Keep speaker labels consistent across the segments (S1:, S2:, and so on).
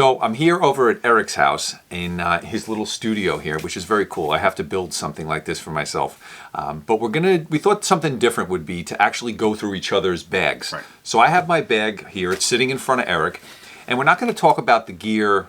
S1: So I'm here over at Eric's house in his little studio here, which is very cool. I have to build something like this for myself. But we thought something different would be to actually go through each other's bags.
S2: Right.
S1: So I have my bag here, it's sitting in front of Eric, and we're not going to talk about the gear,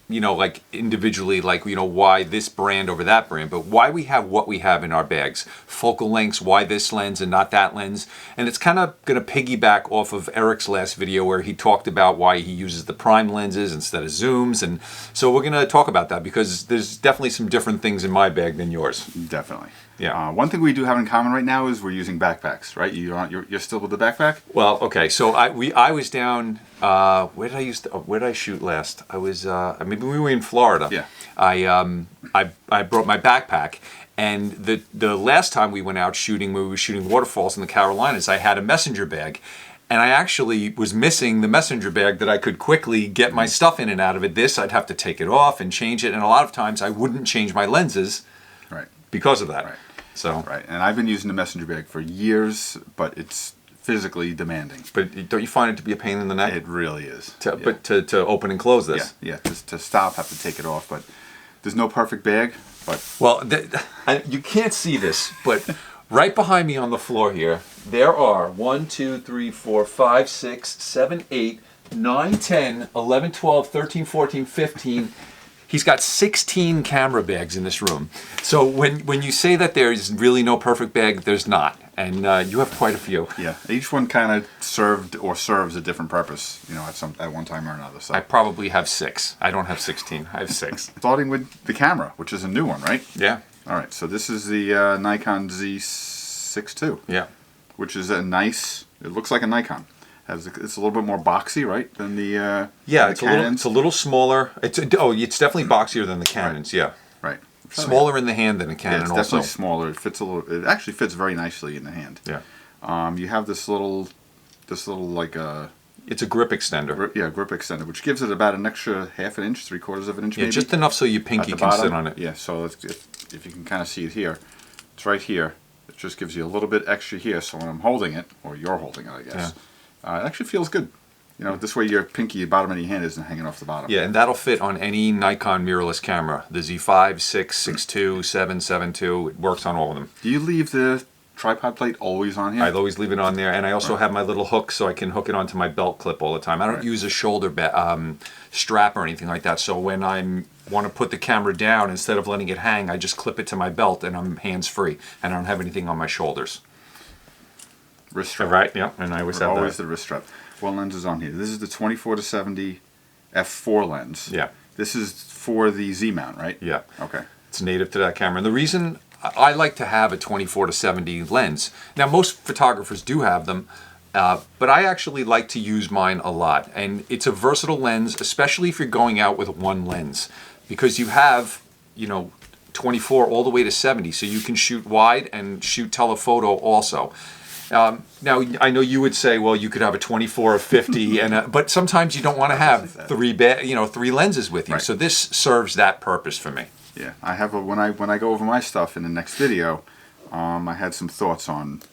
S1: you know, like individually, like, you know, why this brand over that brand, but why we have what we have in our bags. Focal lengths, why this lens and not that lens. And it's kind of going to piggyback off of Eric's last video where he talked about why he uses the prime lenses instead of zooms. And so we're going to talk about that because there's definitely some different things in my bag than yours.
S2: Definitely.
S1: Yeah.
S2: One thing we do have in common right now is we're using backpacks, right? You're still with the backpack?
S1: Well, okay. So I was down. Where did I shoot last? I was. Maybe we were in Florida.
S2: Yeah.
S1: I brought my backpack, and the last time we went out shooting, we were shooting waterfalls in the Carolinas. I had a messenger bag. And I actually was missing the messenger bag that I could quickly get my stuff in and out of it. This, I'd have to take it off and change it. And a lot of times I wouldn't change my lenses because of that.
S2: Right.
S1: So.
S2: Right. And I've been using the messenger bag for years, but it's physically demanding.
S1: But don't you find it to be a pain in the neck?
S2: It really is.
S1: But to open and close this?
S2: Yeah. Just to stop, have to take it off. But there's no perfect bag. But
S1: well, you can't see this, but right behind me on the floor here, there are 1, 2, 3, 4, 5, 6, 7, 8, 9, 10, 11, 12, 13, 14, 15. He's got 16 camera bags in this room. So when you say that there's really no perfect bag, there's not. And you have quite a few.
S2: Yeah, each one kind of serves a different purpose, you know, at one time or another. So
S1: I probably have 6. I don't have 16. I have 6.
S2: Starting with the camera, which is a new one, right?
S1: Yeah.
S2: All right, so this is the Nikon Z6ii.
S1: Yeah.
S2: Which is a nice, it looks like a Nikon. It's a little bit more boxy, right, than the
S1: it's a little smaller. It's definitely boxier than the Canons.
S2: Right.
S1: Yeah,
S2: right.
S1: Smaller in the hand than a Canon.
S2: Yeah, it's definitely smaller. It fits a little. It actually fits very nicely in the hand.
S1: Yeah.
S2: You have this little like a.
S1: It's a grip extender.
S2: Grip extender, which gives it about an extra half an inch, 3/4 of an inch.
S1: Yeah,
S2: maybe.
S1: Just enough so your pinky can sit on it.
S2: Yeah. So if you can kind of see it here, it's right here. It just gives you a little bit extra here. So when I'm holding it, or you're holding it, I guess.
S1: Yeah.
S2: It actually feels good. You know, this way your pinky, bottom of your hand isn't hanging off the bottom.
S1: Yeah, and that'll fit on any Nikon mirrorless camera. The Z5, 6, 6.2, 7, 7.2, it works on all of them.
S2: Do you leave the tripod plate always on here?
S1: I always leave it on there, and I also have my little hook so I can hook it onto my belt clip all the time. I don't use a shoulder strap or anything like that, so when I want to put the camera down, instead of letting it hang, I just clip it to my belt and I'm hands-free, and I don't have anything on my shoulders.
S2: Wrist strap.
S1: Right, yeah, and I always have
S2: always the wrist strap. What lens is on here? This is the 24-70 f4 lens.
S1: Yeah.
S2: This is for the Z mount, right?
S1: Yeah.
S2: Okay.
S1: It's native to that camera. And the reason I like to have a 24-70 lens, now most photographers do have them, but I actually like to use mine a lot. And it's a versatile lens, especially if you're going out with one lens, because you have, you know, 24 all the way to 70, so you can shoot wide and shoot telephoto also. Now, I know you would say, well, you could have a 24 or 50, but sometimes you don't want to have three lenses with you.
S2: Right.
S1: So this serves that purpose for me.
S2: Yeah, I have when I go over my stuff in the next video, I had some thoughts on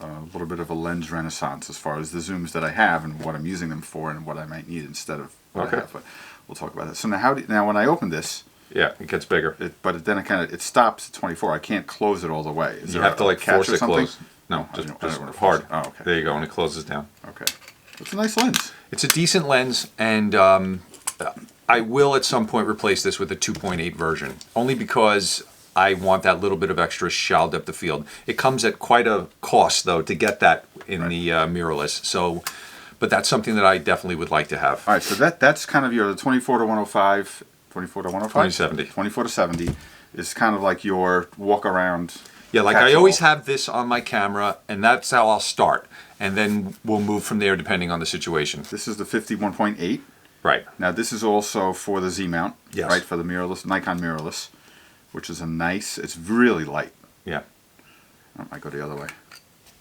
S2: a little bit of a lens renaissance as far as the zooms that I have and what I'm using them for and what I might need instead of what I have. But we'll talk about that. So now when I open this.
S1: Yeah, it gets bigger.
S2: But then it stops at 24. I can't close it all the way.
S1: You have to like force it close. No, just hard.
S2: Oh, okay.
S1: There you go, and it closes down.
S2: Okay. It's a nice lens.
S1: It's a decent lens, and I will at some point replace this with a 2.8 version, only because I want that little bit of extra shallow depth of field. It comes at quite a cost, though, to get that in the mirrorless. So, but that's something that I definitely would like to have.
S2: All right, so that's kind of your 24 to 105, 24 to 105?
S1: 2070.
S2: 24 to 70 is kind of like your walk around.
S1: Yeah, like I always have this on my camera, and that's how I'll start. And then we'll move from there depending on the situation.
S2: This is the 51.8.
S1: Right.
S2: Now this is also for the Z mount,
S1: yes.
S2: Right? For the mirrorless, Nikon mirrorless, which is it's really light.
S1: Yeah.
S2: I might go the other way.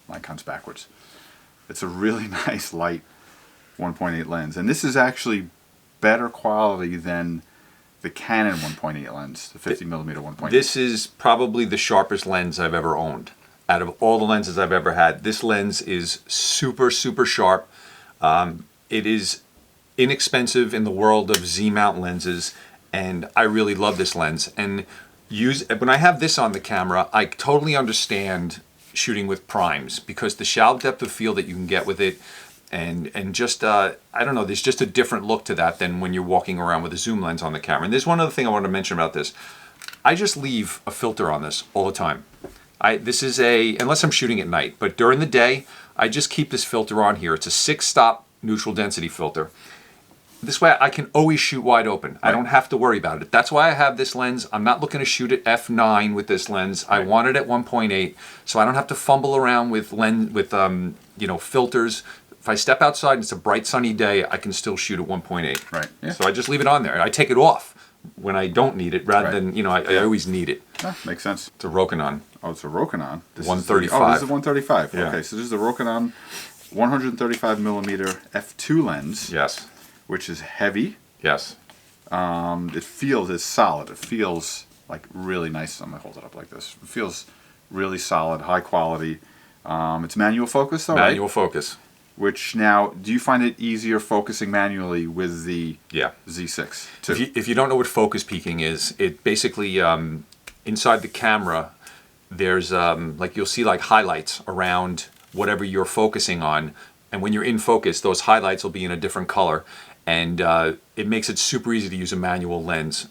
S2: Nikon's backwards. It's a really nice light 1.8 lens. And this is actually better quality than the Canon 1.8 lens, the 50mm 1.8.
S1: This is probably the sharpest lens I've ever owned. Out of all the lenses I've ever had, this lens is super, super sharp. It inexpensive in the world of Z-mount lenses, and I really love this lens. And when I have this on the camera, I totally understand shooting with primes, because the shallow depth of field that you can get with it, and just I don't know, there's just a different look to that than when you're walking around with a zoom lens on the camera. And there's one other thing I want to mention about this. I just leave a filter on this all the time. This is unless I'm shooting at night, but during the day, I just keep this filter on here. It's a 6-stop neutral density filter. This way I can always shoot wide open. Right. I don't have to worry about it. That's why I have this lens. I'm not looking to shoot at f9 with this lens. Right. I want it at 1.8, so I don't have to fumble around with filters. If I step outside and it's a bright sunny day, I can still shoot at 1.8.
S2: Right. Yeah.
S1: So I just leave it on there. I take it off when I don't need it, rather than, I always need it.
S2: Yeah, makes sense.
S1: It's a Rokinon.
S2: Oh, it's a Rokinon.
S1: 135.
S2: This is a 135.
S1: Yeah.
S2: Okay, so this is the Rokinon 135 millimeter f2 lens.
S1: Yes.
S2: Which is heavy.
S1: Yes.
S2: It's solid. It feels like really nice. I'm gonna hold it up like this. It feels really solid, high quality. It's manual focus though,
S1: Manual
S2: right?
S1: focus.
S2: Which now, do you find it easier focusing manually with the Z6 too?
S1: If you don't know what focus peaking is, it basically inside the camera, there's you'll see like highlights around whatever you're focusing on, and when you're in focus, those highlights will be in a different color, and it makes it super easy to use a manual lens.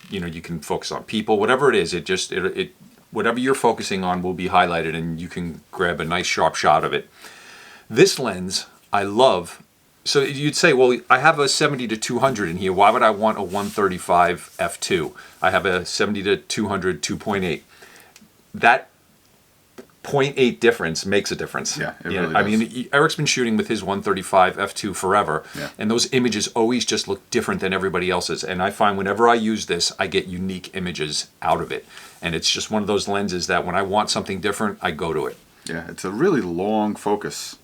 S1: You can focus on people, whatever it is. Whatever you're focusing on will be highlighted, and you can grab a nice sharp shot of it. This lens I love. So you'd say, well, I have a 70 to 200 in here. Why would I want a 135 f2? I have a 70 to 200 2.8. That 0.8 difference makes a difference.
S2: Yeah, it really does.
S1: I mean, Eric's been shooting with his 135 f2 forever, and those images always just look different than everybody else's. And I find whenever I use this, I get unique images out of it. And it's just one of those lenses that when I want something different, I go to it.
S2: Yeah, it's a really long focus.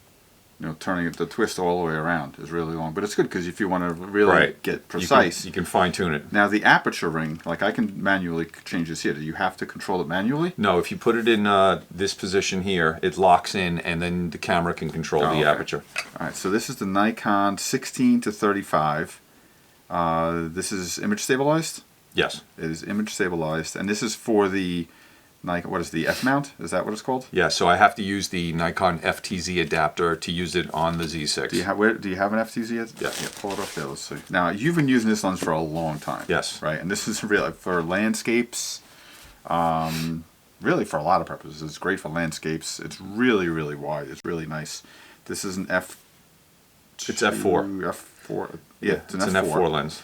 S2: Turning it, the twist all the way around is really long. But it's good because if you want to really get precise,
S1: you can fine tune it.
S2: Now the aperture ring, like I can manually change this here. Do you have to control it manually?
S1: No, if you put it in this position here, it locks in, and then the camera can control the aperture.
S2: All right, so this is the Nikon 16 to 35. This is image stabilized?
S1: Yes.
S2: It is image stabilized, and this is for the Nikon, what is the F-mount? Is that what it's called?
S1: Yeah, so I have to use the Nikon FTZ adapter to use it on the Z6.
S2: Do you have an FTZ?
S1: Yeah.
S2: Pull it up there. Let's see. Now, you've been using this lens for a long time.
S1: Yes.
S2: Right, and this is really for landscapes, really for a lot of purposes. It's great for landscapes. It's really, really wide. It's really nice. This is an F...
S1: It's f4.
S2: F4. Yeah, it's an
S1: F4 lens.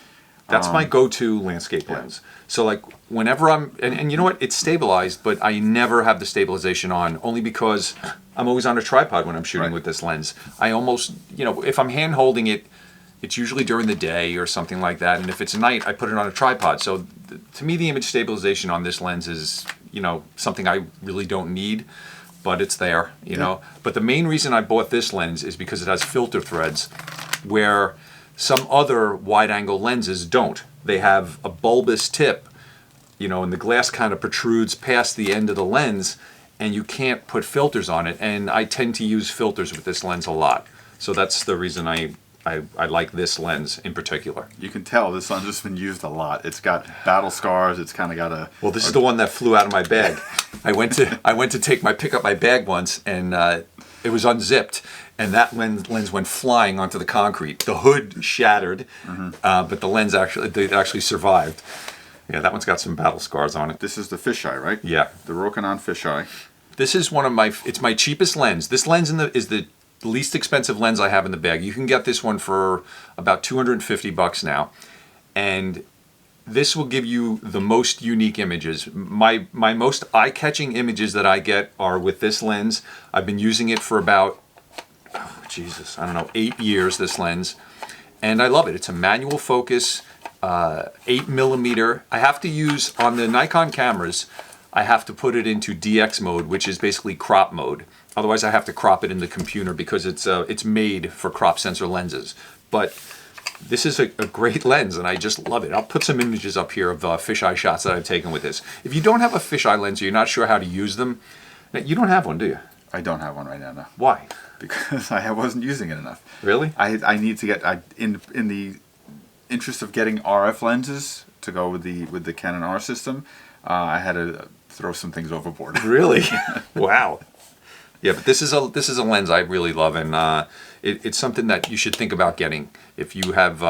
S1: That's my go-to landscape lens. So like whenever I'm, and you know what, it's stabilized, but I never have the stabilization on, only because I'm always on a tripod when I'm shooting with this lens. I almost, if I'm hand holding it, it's usually during the day or something like that. And if it's night, I put it on a tripod. So to me, the image stabilization on this lens is, something I really don't need, but it's there, you know. But the main reason I bought this lens is because it has filter threads where some other wide-angle lenses don't. They have a bulbous tip, and the glass kind of protrudes past the end of the lens, and you can't put filters on it. And I tend to use filters with this lens a lot. So that's the reason I like this lens in particular.
S2: You can tell this lens has been used a lot. It's got battle scars. It's kind of got a...
S1: Well, this is the one that flew out of my bag. I went to pick up my bag once, and it was unzipped. And that lens went flying onto the concrete. The hood shattered, but the lens actually survived. Yeah, that one's got some battle scars on it.
S2: This is the Fisheye, right?
S1: Yeah.
S2: The Rokinon Fisheye.
S1: This is it's my cheapest lens. This lens is the least expensive lens I have in the bag. You can get this one for about $250 now. And this will give you the most unique images. My most eye-catching images that I get are with this lens. I've been using it for about 8 years, this lens, and I love it. It's a manual focus, 8mm. I have to use, on the Nikon cameras, I have to put it into DX mode, which is basically crop mode. Otherwise, I have to crop it in the computer because it's made for crop sensor lenses. But this is a great lens, and I just love it. I'll put some images up here of fisheye shots that I've taken with this. If you don't have a fisheye lens, or you're not sure how to use them, you don't have one, do you?
S2: I don't have one right now, no.
S1: Why?
S2: because I wasn't using it enough.
S1: Really?
S2: I need to get in the interest of getting RF lenses to go with the Canon R system. I had to throw some things overboard.
S1: Really? Wow. Yeah, but this is a lens I really love, and it's something that you should think about getting if you have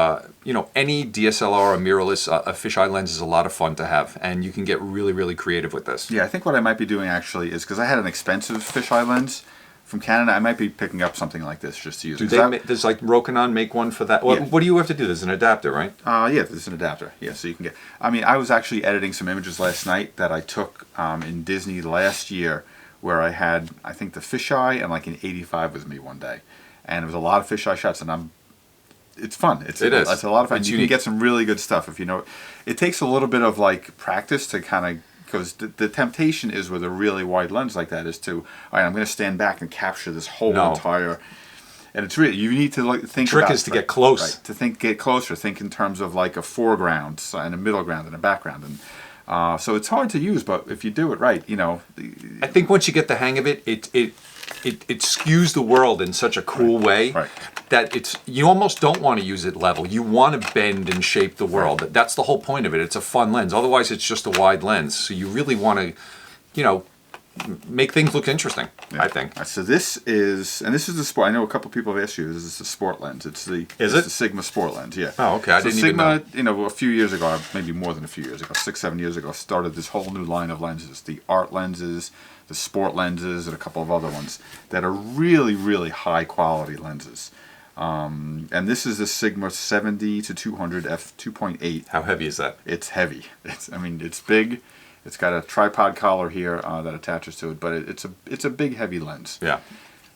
S1: any DSLR or mirrorless. A fisheye lens is a lot of fun to have, and you can get really, really creative with this.
S2: Yeah, I think what I might be doing actually is, because I had an expensive fisheye lens from Canada, I might be picking up something like this just to use.
S1: Does like Rokinon make one for that?
S2: Yeah.
S1: What do you have to do? There's an adapter, right?
S2: Yeah, there's an adapter. Yeah, so you can get. I mean, I was actually editing some images last night that I took in Disney last year, where I had, I think, the fisheye and like an 85 with me one day, and it was a lot of fisheye shots, and it's fun. It's a lot of fun. You can get some really good stuff if you know. It takes a little bit of like practice to kind of, because the temptation is with a really wide lens like that is to, all right, I'm going to stand back and capture this whole entire. And it's really, you need to think.
S1: Trick is to get close.
S2: Right, to get closer. Think in terms of like a foreground and a middle ground and a background, and so it's hard to use, but if you do it right,
S1: I think once you get the hang of it, it skews the world in such a cool way that you almost don't want to use it level. You want to bend and shape the world. Right. That's the whole point of it. It's a fun lens. Otherwise, it's just a wide lens. So you really want to, make things look interesting. Yeah. I think.
S2: So this is the sport. I know a couple people have asked you. This is the sport lens. It's the Sigma Sport lens. Yeah.
S1: Oh, okay. I didn't even know.
S2: Sigma, a few years ago, maybe more than a few years ago, 6-7 years ago, started this whole new line of lenses. The art lenses, the sport lenses, and a couple of other ones that are really, really high quality lenses. And this is the Sigma 70 to 200 f2.8.
S1: How heavy is that?
S2: It's heavy. It's big. It's got a tripod collar here that attaches to it, but it's a big, heavy lens.
S1: Yeah.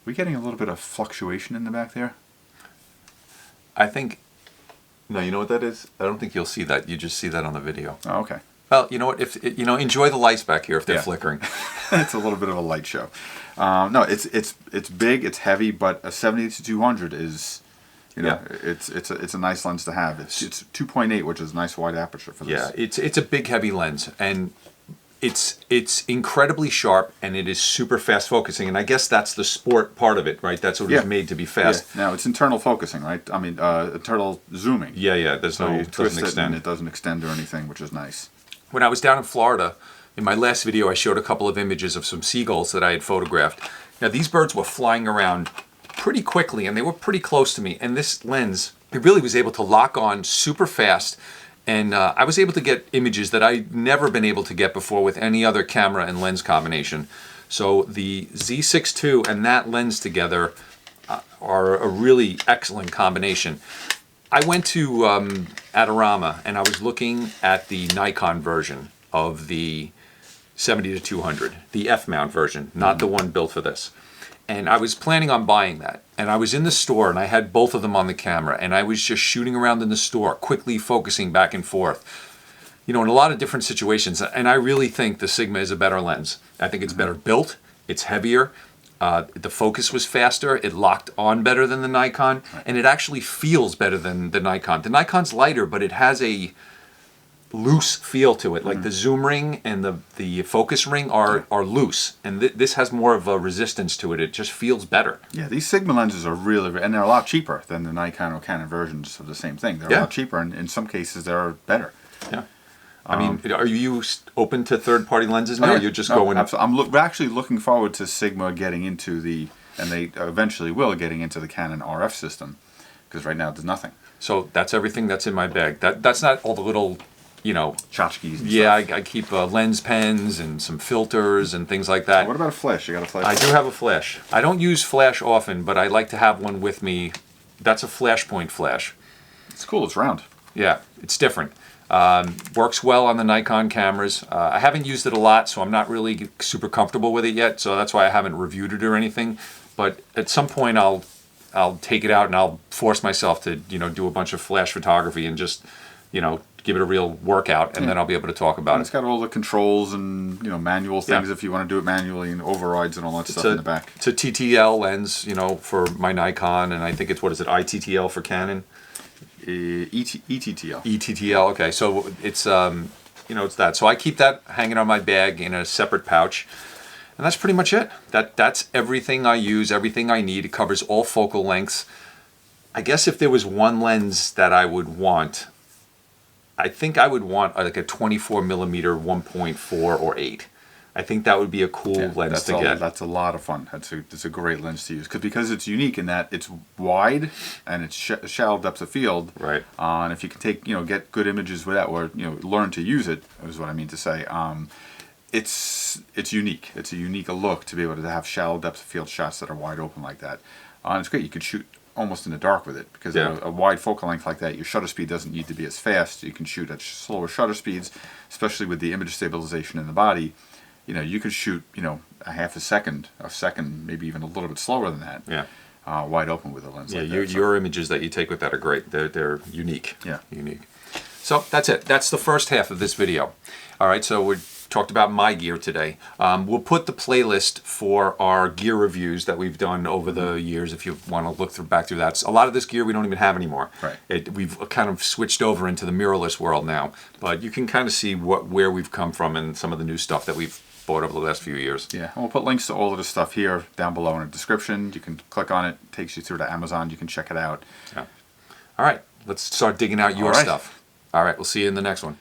S2: We're getting a little bit of fluctuation in the back there.
S1: I think. No, you know what that is? I don't think you'll see that. You just see that on the video.
S2: Oh, okay.
S1: Well, you know what? If enjoy the lights back here if they're flickering.
S2: It's a little bit of a light show. No, it's big, it's heavy, but a 70 to 200 is. It's a nice lens to have. It's 2.8, which is a nice wide aperture for this.
S1: Yeah, it's a big, heavy lens, and it's incredibly sharp, and it is super fast focusing. And I guess that's the sport part of it, right? That's what it's made to be fast.
S2: Yeah. Now it's internal focusing, right? I mean, internal zooming.
S1: Yeah. There's no,
S2: it doesn't extend.
S1: And
S2: it doesn't extend or anything, which is nice.
S1: When I was down in Florida, in my last video, I showed a couple of images of some seagulls that I had photographed. Now these birds were flying around pretty quickly, and they were pretty close to me. And this lens, it really was able to lock on super fast, and I was able to get images that I'd never been able to get before with any other camera and lens combination. So the Z6ii and that lens together are a really excellent combination. I went to Adorama, and I was looking at the Nikon version of the 70 to 200, the F-mount version, not the one built for this. And I was planning on buying that. And I was in the store, and I had both of them on the camera, and I was just shooting around in the store, quickly focusing back and forth, in a lot of different situations. And I really think the Sigma is a better lens. I think it's better built, it's heavier, the focus was faster, it locked on better than the Nikon, and it actually feels better than the Nikon. The Nikon's lighter, but it has a loose feel to it. Like the zoom ring and the focus ring are loose, and this has more of a resistance to it. It just feels better. Yeah,
S2: these Sigma lenses are really, and they're a lot cheaper than the Nikon or Canon versions of the same thing. They're a lot cheaper, and in some cases they're better.
S1: Yeah. I mean, are you open to third-party lenses now? Or you're just going.
S2: Absolutely. I'm actually looking forward to Sigma getting into and they eventually will getting into the Canon RF system, because right now there's nothing.
S1: So that's everything that's in my bag. That's not all the little.
S2: Tchotchkes and
S1: stuff.
S2: I
S1: keep lens pens and some filters and things like that.
S2: What about a flash? You got a flash?
S1: I do have a flash. I don't use flash often, but I like to have one with me. That's a Flashpoint Flash.
S2: It's cool. It's round.
S1: Yeah, it's different. Works well on the Nikon cameras. I haven't used it a lot, so I'm not really super comfortable with it yet, so that's why I haven't reviewed it or anything. But at some point I'll take it out and I'll force myself to, do a bunch of flash photography and just, give it a real workout, and then I'll be able to talk about it.
S2: It's got all the controls and manual things if you want to do it manually, and overrides and all that stuff in the back.
S1: It's a TTL lens, for my Nikon, and I think it's ITTL for Canon?
S2: ETTL.
S1: ETTL, okay. So it's it's that. So I keep that hanging on my bag in a separate pouch. And that's pretty much it. That's everything I use, everything I need. It covers all focal lengths. I guess if there was one lens that I would want, I think I would want like a 24 millimeter 1.4 or 8. I think that would be a cool lens to get.
S2: That's a lot of fun. It's a great lens to use because it's unique in that it's wide and it's shallow depth of field.
S1: Right.
S2: And if you can get good images with that, or learn to use it, is what I mean to say. It's unique. It's a unique look to be able to have shallow depth of field shots that are wide open like that. And it's great. You can shoot almost in the dark with it because a wide focal length like that, your shutter speed doesn't need to be as fast. You can shoot at slower shutter speeds, especially with the image stabilization in the body. You could shoot, a half a second, maybe even a little bit slower than that.
S1: Yeah.
S2: Wide open with a lens like that.
S1: Your images that you take with that are great. They're unique.
S2: Yeah.
S1: Unique. So that's it. That's the first half of this video. All right, so we talked about my gear today. We'll put the playlist for our gear reviews that we've done over the years if you want to look back through that. A lot of this gear we don't even have anymore.
S2: Right.
S1: We've kind of switched over into the mirrorless world now, but you can kind of see where we've come from and some of the new stuff that we've bought over the last few years.
S2: Yeah, and we'll put links to all of the stuff here down below in the description. You can click on it. It takes you through to Amazon. You can check it out.
S1: Yeah. All right, let's start digging out your stuff. All right, we'll see you in the next one.